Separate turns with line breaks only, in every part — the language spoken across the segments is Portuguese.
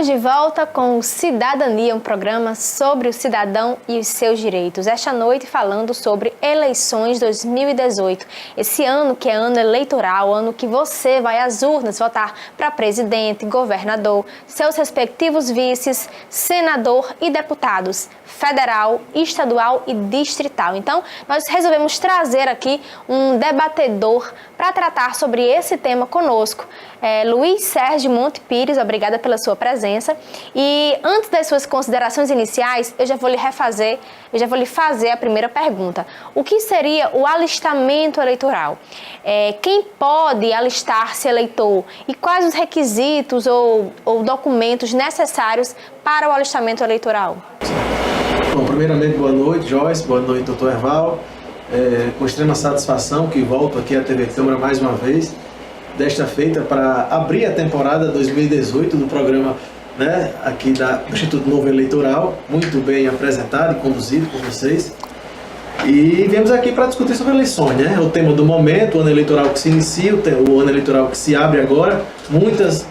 Estamos de volta com o Cidadania, um programa sobre o cidadão e os seus direitos. Esta noite falando sobre eleições 2018. Esse ano que é ano eleitoral, ano que você vai às urnas votar para presidente, governador, seus respectivos vices, senador e deputados federal, estadual e distrital. Então, nós resolvemos trazer aqui um debatedor para tratar sobre esse tema conosco. Luiz Sérgio Monte Pires, obrigada pela sua presença. E antes das suas considerações iniciais, eu já vou lhe fazer a primeira pergunta. O que seria o alistamento eleitoral? Quem pode alistar-se eleitor? E quais os requisitos ou documentos necessários para o alistamento eleitoral?
Bom, primeiramente, boa noite, Joyce, boa noite, doutor Erval. Com extrema satisfação que volto aqui à TV Câmara mais uma vez, desta feita para abrir a temporada 2018 do programa, né, aqui do Instituto Novo Eleitoral, muito bem apresentado e conduzido por vocês. E viemos aqui para discutir sobre eleições, né? O tema do momento, o ano eleitoral que se inicia, o ano eleitoral que se abre agora, muitas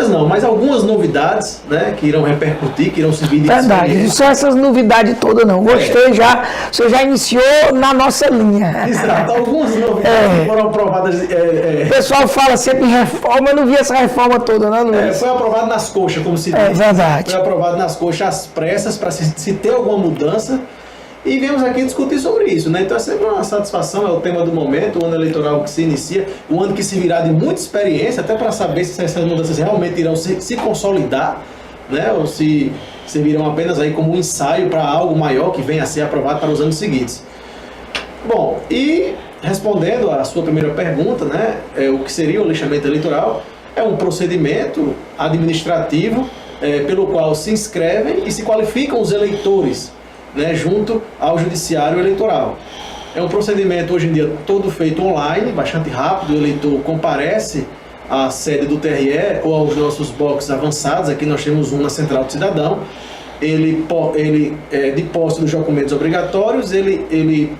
não, mas algumas novidades, né, que irão repercutir, que irão servir de
verdade, não são essas novidades todas não, gostei já, o senhor já iniciou na nossa linha.
Exato, algumas novidades foram aprovadas.
O pessoal fala sempre em reforma, eu não vi essa reforma toda, né, Luiz?
Foi aprovado nas coxas, como se diz.
É verdade.
Foi aprovado nas coxas às pressas para se ter alguma mudança. E viemos aqui discutir sobre isso, né? Então é sempre uma satisfação, é o tema do momento, o ano eleitoral que se inicia, o ano que se virá de muita experiência, até para saber se essas mudanças realmente irão se consolidar, né? Ou se servirão apenas aí como um ensaio para algo maior que venha a ser aprovado para os anos seguintes. Bom, e respondendo à sua primeira pergunta, né? O que seria o alistamento eleitoral? É um procedimento administrativo pelo qual se inscrevem e se qualificam os eleitores, né, junto ao Judiciário Eleitoral. É um procedimento hoje em dia todo feito online, bastante rápido. O eleitor comparece à sede do TRE ou aos nossos boxes avançados. Aqui nós temos um na Central do Cidadão. Ele de posse dos documentos obrigatórios, ele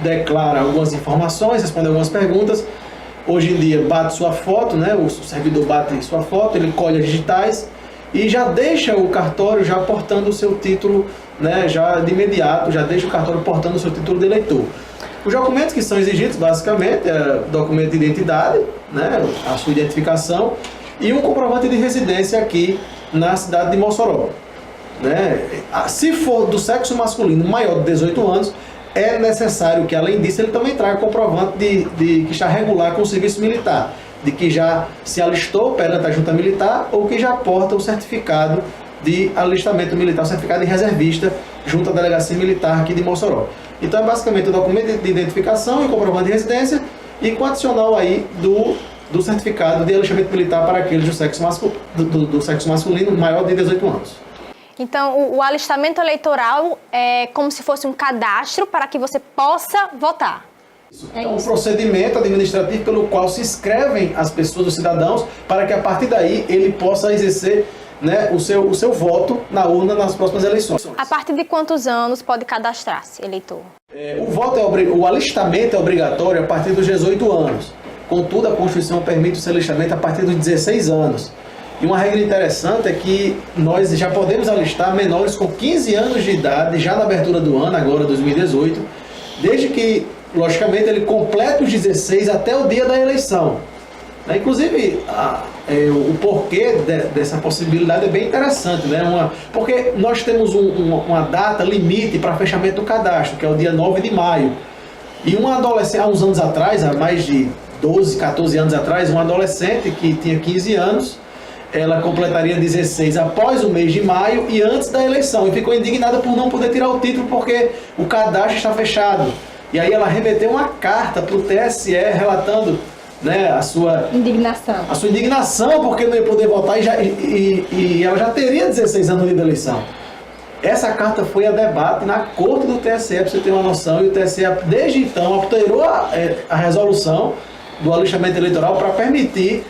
declara algumas informações, responde algumas perguntas. Hoje em dia bate sua foto, né, o servidor bate sua foto, ele colhe as digitais e já deixa o cartório já portando o seu título, né, já de imediato, já deixa o cartório portando o seu título de eleitor. Os documentos que são exigidos, basicamente, é documento de identidade, né, a sua identificação, e um comprovante de residência aqui na cidade de Mossoró. Né? Se for do sexo masculino maior de 18 anos, é necessário que, além disso, ele também traga comprovante de que está regular com o serviço militar, de que já se alistou perante a junta militar ou que já porta o certificado de alistamento militar, certificado de reservista junto à delegacia militar aqui de Mossoró. Então é basicamente o documento de identificação e comprovante de residência e com adicional aí do certificado de alistamento militar para aqueles do sexo masculino maior de 18 anos.
Então o alistamento eleitoral é como se fosse um cadastro para que você possa votar.
É um procedimento administrativo pelo qual se inscrevem as pessoas, os cidadãos, para que a partir daí ele possa exercer, né, o seu voto na urna nas próximas eleições.
A partir de quantos anos pode cadastrar-se eleitor?
O alistamento é obrigatório a partir dos 18 anos. Contudo, a Constituição permite o alistamento a partir dos 16 anos. E uma regra interessante é que nós já podemos alistar menores com 15 anos de idade, já na abertura do ano, agora 2018, desde que, logicamente, ele completa os 16 até o dia da eleição. Inclusive, o porquê dessa possibilidade é bem interessante, né? Porque nós temos uma data limite para fechamento do cadastro, que é o dia 9 de maio. E uma adolescente, há uns anos atrás, há mais de 12, 14 anos atrás, uma adolescente que tinha 15 anos, ela completaria 16 após o mês de maio e antes da eleição. E ficou indignada por não poder tirar o título porque o cadastro está fechado. E aí ela remeteu uma carta para o TSE relatando, né, a sua indignação porque não ia poder votar e ela já teria 16 anos no dia da eleição. Essa carta foi a debate na corte do TSE, para você ter uma noção, e o TSE desde então alterou a resolução do alistamento eleitoral para permitir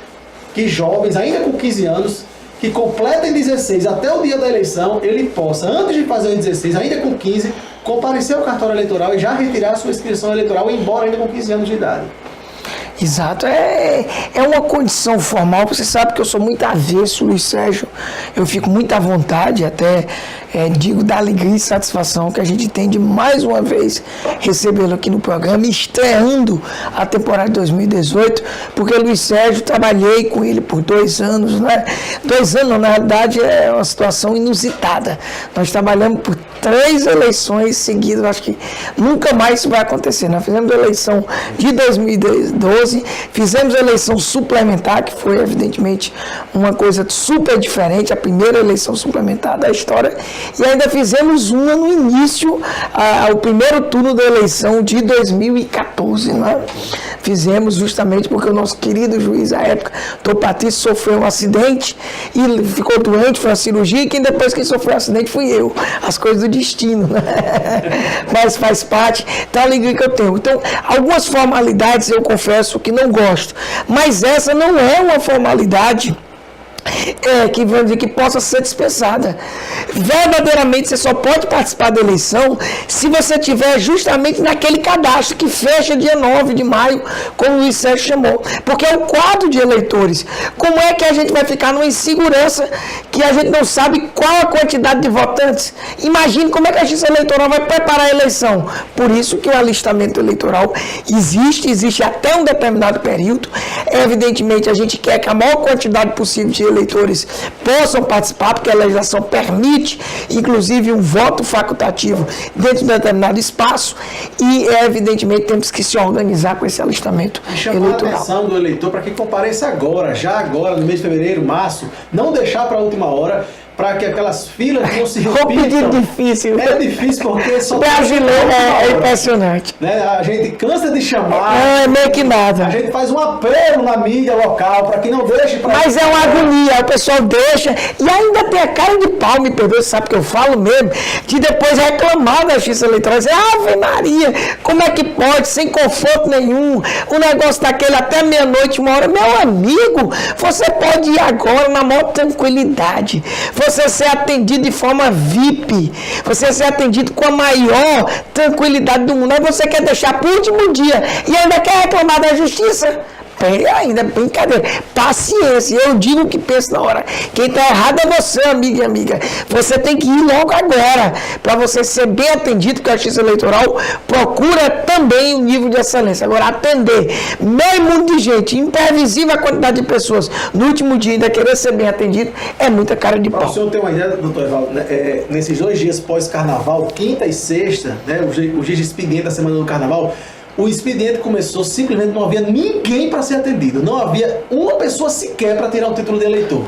que jovens, ainda com 15 anos, que completem 16 até o dia da eleição, ele possa, antes de fazer os 16, ainda com 15, comparecer ao cartório eleitoral e já retirar a sua inscrição eleitoral, embora ainda com 15 anos de idade.
Exato, é uma condição formal. Você sabe que eu sou muito avesso, Luiz Sérgio. Eu fico muito à vontade, até digo da alegria e satisfação que a gente tem de mais uma vez recebê-lo aqui no programa, estreando a temporada de 2018, porque Luiz Sérgio, trabalhei com ele por 2 anos, né? 2 anos, na realidade, é uma situação inusitada. Nós trabalhamos por 3 eleições seguidas, acho que nunca mais isso vai acontecer. Nós fizemos a eleição de 2012, fizemos a eleição suplementar, que foi evidentemente uma coisa super diferente, a primeira eleição suplementar da história, e ainda fizemos uma no início, o primeiro turno da eleição de 2014, né? Fizemos justamente porque o nosso querido juiz à época, Dr. Patrício, sofreu um acidente e ficou doente, foi uma cirurgia, e quem sofreu um acidente fui eu. As coisas do destino, né? Mas faz parte da alegria que eu tenho. Então, algumas formalidades eu confesso que não gosto, mas essa não é uma formalidade que possa ser dispensada. Verdadeiramente você só pode participar da eleição se você estiver justamente naquele cadastro que fecha dia 9 de maio, como o Luiz Sérgio chamou, porque é o quadro de eleitores. Como é que a gente vai ficar numa insegurança que a gente não sabe qual a quantidade de votantes? Imagine como é que a Justiça Eleitoral vai preparar a eleição. Por isso que o alistamento eleitoral existe até um determinado período. Evidentemente a gente quer que a maior quantidade possível de eleitores possam participar, porque a legislação permite, inclusive, um voto facultativo dentro de um determinado espaço, e, evidentemente, temos que se organizar com esse alistamento eleitoral.
Chamar a atenção do eleitor para que compareça agora, já agora, no mês de fevereiro, março, não deixar para a última hora, para que aquelas filas não se repitam.
Difícil.
É difícil porque só...
O brasileiro é impressionante.
Né? A gente cansa de chamar.
É meio que nada.
A gente faz um apelo na mídia local para que não deixe...
Mas é uma agonia, o pessoal deixa, e ainda tem a cara de pau, me perdoe, sabe que eu falo mesmo, de depois reclamar da Justiça Eleitoral, dizer, Ave Maria, como é que pode, sem conforto nenhum, um negócio daquele até meia-noite, 1 hora. Meu amigo, você pode ir agora na maior tranquilidade, você ser atendido de forma VIP, você ser atendido com a maior tranquilidade do mundo. Aí você quer deixar para o último dia e ainda quer reclamar da justiça? Ainda brincadeira. Paciência. Eu digo o que penso na hora. Quem está errado é você, amiga e amiga. Você tem que ir logo agora para você ser bem atendido, porque a Justiça Eleitoral procura também o nível de excelência. Agora, atender meio mundo de gente, imprevisível a quantidade de pessoas, no último dia ainda querer ser bem atendido, é muita cara de pau.
Para o senhor ter uma ideia, doutor Evaldo, nesses 2 dias pós-carnaval, quinta e sexta, né, os dias de expediente da semana do carnaval, o expediente começou, simplesmente não havia ninguém para ser atendido. Não havia uma pessoa sequer para tirar o título de eleitor.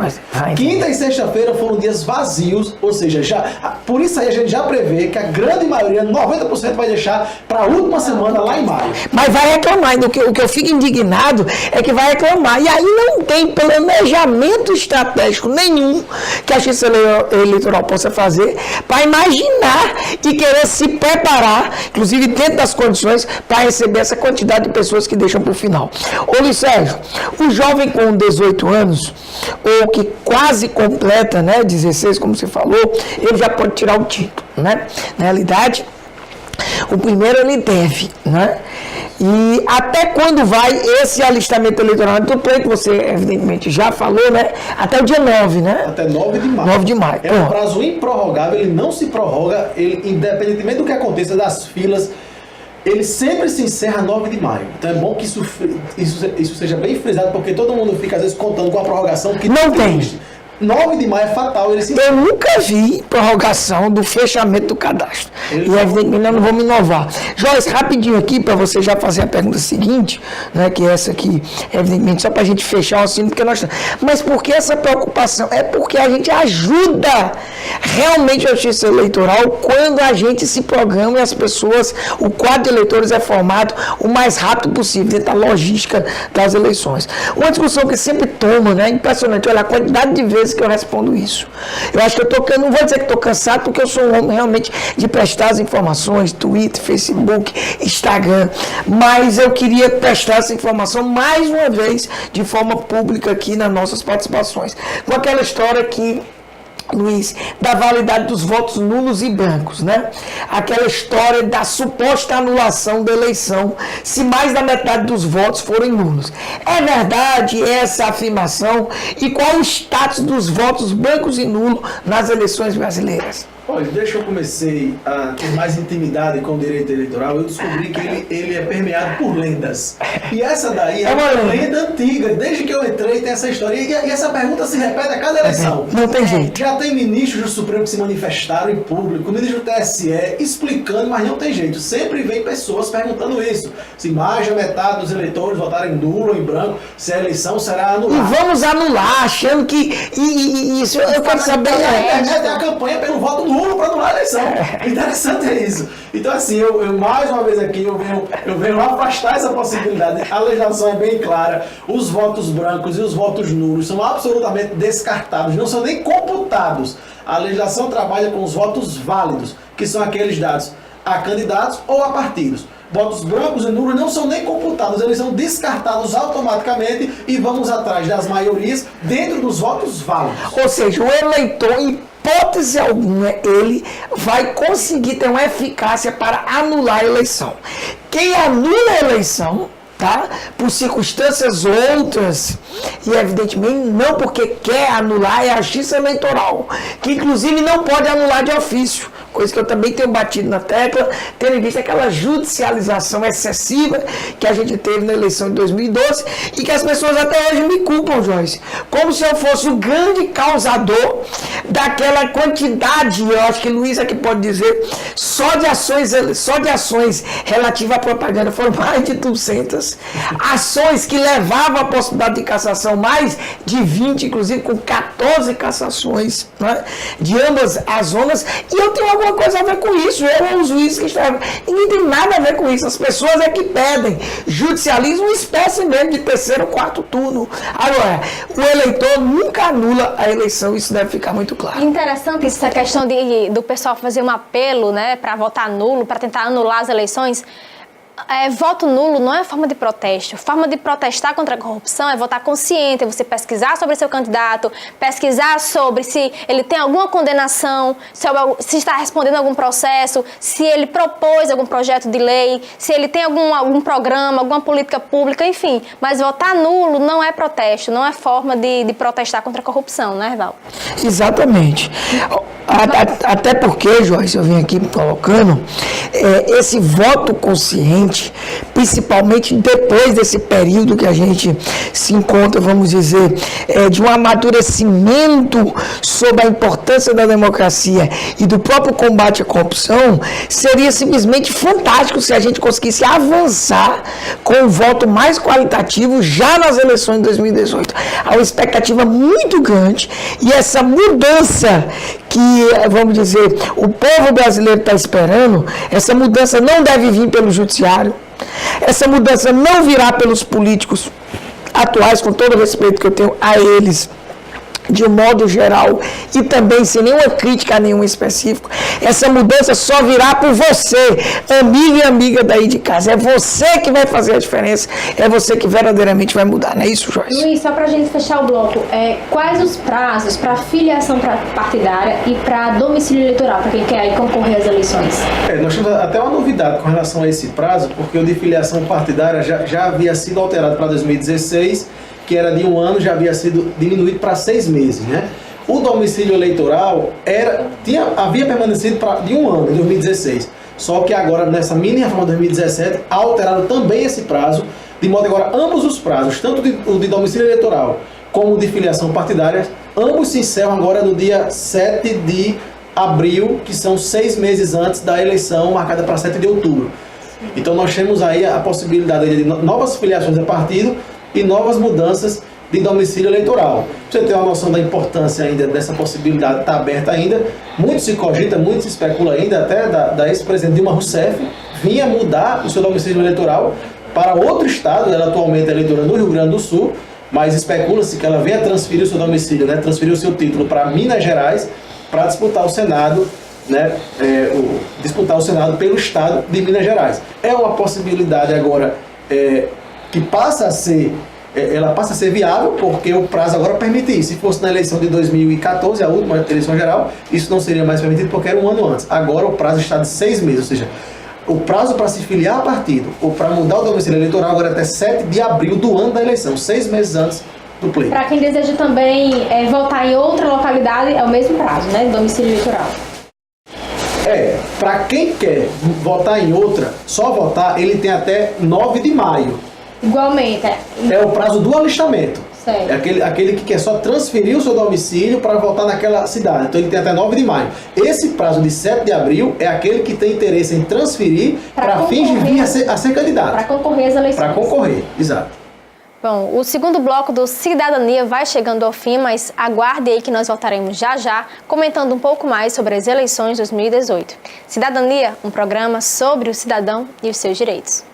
Quinta e sexta-feira foram dias vazios, ou seja, por isso aí a gente já prevê que a grande maioria, 90%, vai deixar para a última semana lá em maio.
Mas vai reclamar. O que eu fico indignado é que vai reclamar. E aí não tem planejamento estratégico nenhum que a Justiça Eleitoral possa fazer para imaginar e querer se preparar, inclusive dentro das condições, para receber essa quantidade de pessoas que deixam para o final. Ô Luiz Sérgio, o jovem com 18 anos, ou que quase completa, né, 16, como você falou, ele já pode tirar o título, né? Na realidade, o primeiro ele deve, né? E até quando vai esse alistamento eleitoral do pleito, você evidentemente já falou, né? Até o dia 9, né?
Até 9 de maio.
9 de maio.
É um prazo improrrogável, ele não se prorroga, ele, independentemente do que aconteça das filas, ele sempre se encerra 9 de maio. Então é bom que isso seja bem frisado, porque todo mundo fica às vezes contando com a prorrogação que
não tem.
9 de maio é fatal. Ele se...
Eu nunca vi prorrogação do fechamento do cadastro. E evidentemente nós não vamos inovar. Joyce, rapidinho aqui, para você já fazer a pergunta seguinte, né, que é essa aqui, evidentemente, só para a gente fechar o assunto, porque nós... Mas por que essa preocupação? É porque a gente ajuda realmente a Justiça Eleitoral quando a gente se programa e as pessoas, o quadro de eleitores é formado o mais rápido possível dentro da logística das eleições. Uma discussão que sempre toma, né, impressionante, olha a quantidade de vezes que eu respondo isso. Eu acho que eu estou, não vou dizer que estou cansado, porque eu sou um homem realmente de prestar as informações, Twitter, Facebook, Instagram, mas eu queria prestar essa informação mais uma vez, de forma pública aqui nas nossas participações. Com aquela história que Luiz, da validade dos votos nulos e brancos, né? Aquela história da suposta anulação da eleição se mais da metade dos votos forem nulos. É verdade essa afirmação? E qual o status dos votos brancos e nulos nas eleições brasileiras?
Olha, desde que eu comecei a ter mais intimidade com o direito eleitoral, eu descobri que ele é permeado por lendas. E essa daí é uma lenda antiga. Desde que eu entrei tem essa história. E essa pergunta se repete a cada eleição.
Não tem jeito.
Já tem ministros do Supremo que se manifestaram em público, ministro do TSE explicando, mas não tem jeito. Sempre vem pessoas perguntando isso. Se mais da metade dos eleitores votarem nulo ou em branco, se a eleição será anulada.
E vamos anular, achando que... isso eu quero saber...
A internet é a campanha pelo voto nulo para anular a eleição. Interessante é isso. Então, assim, eu mais uma vez aqui, eu venho afastar essa possibilidade. A legislação é bem clara. Os votos brancos e os votos nulos são absolutamente descartados, não são nem computados. A legislação trabalha com os votos válidos, que são aqueles dados a candidatos ou a partidos. Votos brancos e nulos não são nem computados, eles são descartados automaticamente e vamos atrás das maiorias dentro dos votos válidos.
Ou seja, o eleitor, em hipótese alguma, ele vai conseguir ter uma eficácia para anular a eleição. Quem anula a eleição, tá? Por circunstâncias outras, e evidentemente não porque quer anular, é a justiça eleitoral, que inclusive não pode anular de ofício, coisa que eu também tenho batido na tecla, tendo em vista aquela judicialização excessiva que a gente teve na eleição de 2012 e que as pessoas até hoje me culpam, Joyce, como se eu fosse o grande causador daquela quantidade, eu acho que Luiz aqui pode dizer, só de ações relativas à propaganda foram mais de 200 ações que levavam à possibilidade de cassação, mais de 20, inclusive com 14 cassações, né, de ambas as zonas, e eu tenho alguma coisa a ver com isso, eu ou os juízes que estavam, ninguém tem nada a ver com isso, as pessoas é que pedem, judicialismo, uma espécie mesmo de terceiro ou quarto turno. Agora, o eleitor nunca anula a eleição, isso deve ficar muito claro.
Interessante essa questão do pessoal fazer um apelo, né, para votar nulo, para tentar anular as eleições. Voto nulo não é forma de protesto. Forma de protestar contra a corrupção é votar consciente, é você pesquisar sobre seu candidato, pesquisar sobre se ele tem alguma condenação, se está respondendo a algum processo, se ele propôs algum projeto de lei, se ele tem algum programa, alguma política pública, enfim. Mas votar nulo não é protesto, não é forma de protestar contra a corrupção, né, Herval?
Exatamente. Até porque, Joyce, eu venho aqui colocando, esse voto consciente, principalmente depois desse período que a gente se encontra, vamos dizer, de um amadurecimento sobre a importância da democracia e do próprio combate à corrupção, seria simplesmente fantástico se a gente conseguisse avançar com um voto mais qualitativo já nas eleições de 2018. Há uma expectativa muito grande e essa mudança que, vamos dizer, o povo brasileiro está esperando, essa mudança não deve vir pelo judiciário, essa mudança não virá pelos políticos atuais, com todo o respeito que eu tenho a eles, de um modo geral, e também sem nenhuma crítica a nenhum específico. Essa mudança só virá por você, amigo e amiga daí de casa. É você que vai fazer a diferença, é você que verdadeiramente vai mudar, não é isso, Joyce?
Luiz, só para a gente fechar o bloco, quais os prazos para filiação partidária e para domicílio eleitoral, para quem quer aí concorrer às eleições?
Nós temos até uma novidade com relação a esse prazo, porque o de filiação partidária já havia sido alterado para 2016, que era de 1 ano, já havia sido diminuído para 6 meses, né? O domicílio eleitoral havia permanecido de 1 ano, em 2016. Só que agora, nessa mini reforma de 2017, alteraram também esse prazo, de modo que agora ambos os prazos, tanto o de domicílio eleitoral como o de filiação partidária, ambos se encerram agora no dia 7 de abril, que são 6 meses antes da eleição marcada para 7 de outubro. Então nós temos aí a possibilidade de novas filiações a partido e novas mudanças de domicílio eleitoral. Você tem uma noção da importância ainda dessa possibilidade, está aberta ainda. Muito se cogita, muito se especula ainda, até da ex-presidente Dilma Rousseff vinha mudar o seu domicílio eleitoral para outro estado. Ela atualmente é eleitora no Rio Grande do Sul, mas especula-se que ela venha transferir o seu domicílio, né, transferir o seu título para Minas Gerais para disputar o Senado, né, disputar o Senado pelo estado de Minas Gerais. É uma possibilidade agora que passa a ser ela passa a ser viável, porque o prazo agora permite isso. Se fosse na eleição de 2014, a última eleição geral, isso não seria mais permitido porque era um ano antes. Agora o prazo está de 6 meses, ou seja, o prazo para se filiar a partido ou para mudar o domicílio eleitoral agora é até 7 de abril do ano da eleição, 6 meses antes do pleito.
Para quem deseja também votar em outra localidade, é o mesmo prazo, né, de domicílio eleitoral.
Para quem quer votar em outra, só votar, ele tem até 9 de maio.
Igualmente.
É o prazo do alistamento.
Certo.
É aquele que quer só transferir o seu domicílio para votar naquela cidade. Então ele tem até 9 de maio. Esse prazo de 7 de abril é aquele que tem interesse em transferir para fins de vir a ser candidato.
Para concorrer às eleições.
Para concorrer, exato.
Bom, o segundo bloco do Cidadania vai chegando ao fim, mas aguarde aí que nós voltaremos já já, comentando um pouco mais sobre as eleições 2018. Cidadania, um programa sobre o cidadão e os seus direitos.